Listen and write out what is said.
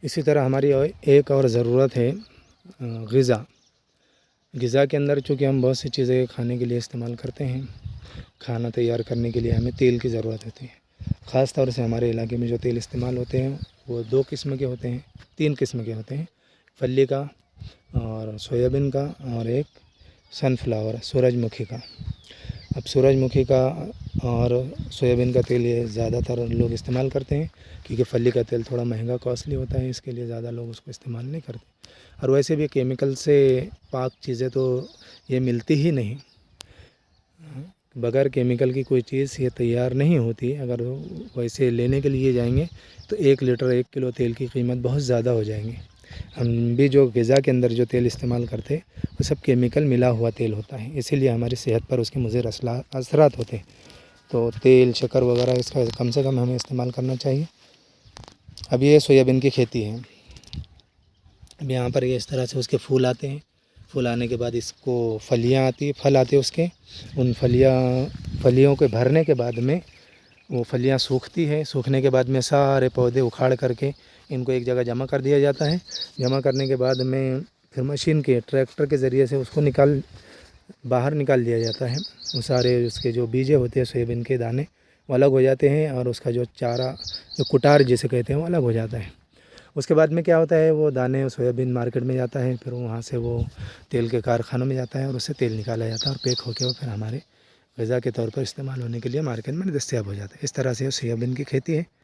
इसी तरह हमारी एक और ज़रूरत है ग़िज़ा। ग़िज़ा के अंदर चूँकि हम बहुत सी चीज़ें खाने के लिए इस्तेमाल करते हैं, खाना तैयार करने के लिए हमें तेल की ज़रूरत होती है। ख़ास तौर से हमारे इलाके में जो तेल इस्तेमाल होते हैं वो 2 किस्म के होते हैं, 3 किस्म के होते हैं, फल्ली का और सोयाबीन का और एक सनफ्लावर सूरजमुखी का। अब सूरजमुखी का और सोयाबीन का तेल ये ज़्यादातर लोग इस्तेमाल करते हैं, क्योंकि फल्ली का तेल थोड़ा महंगा कॉस्टली होता है, इसके लिए ज़्यादा लोग उसको इस्तेमाल नहीं करते। और वैसे भी केमिकल से पाक चीज़ें तो ये मिलती ही नहीं, बगैर केमिकल की कोई चीज़ ये तैयार नहीं होती। अगर वैसे लेने के लिए जाएंगे तो 1 लीटर 1 किलो तेल की कीमत बहुत ज़्यादा हो जाएंगी। हम भी जो ग़िज़ा के अंदर जो तेल इस्तेमाल करते हैं वो सब केमिकल मिला हुआ तेल होता है, इसीलिए हमारी सेहत पर उसके मुज़िर असरात होते हैं। तो तेल, शक्कर वगैरह इसका कम से कम हमें इस्तेमाल करना चाहिए। अब ये सोयाबीन की खेती है। अब यहाँ पर ये इस तरह से उसके फूल आते हैं, फूल आने के बाद इसको फलियाँ आती है, फल आते हैं उसके। उन फलियों के भरने के बाद में वो फलियाँ सूखती है, सूखने के बाद में सारे पौधे उखाड़ करके इनको एक जगह जमा कर दिया जाता है। जमा करने के बाद में फिर मशीन के ट्रैक्टर के ज़रिए से उसको बाहर निकाल दिया जाता है। वो सारे उसके जो बीजे होते हैं सोयाबीन के दाने वो अलग हो जाते हैं और उसका जो चारा, जो कुटार जिसे कहते हैं, वो अलग हो जाता है। उसके बाद में क्या होता है, वो दाने सोयाबीन मार्केट में जाता है, फिर वहाँ से वो तेल के कारखानों में जाता है और उससे तेल निकाला जाता है और पैक होकर वो फिर हमारे ग़िज़ा के तौर पर इस्तेमाल होने के लिए मार्केट में दस्तयाब हो जाता है। इस तरह से सोयाबीन की खेती है।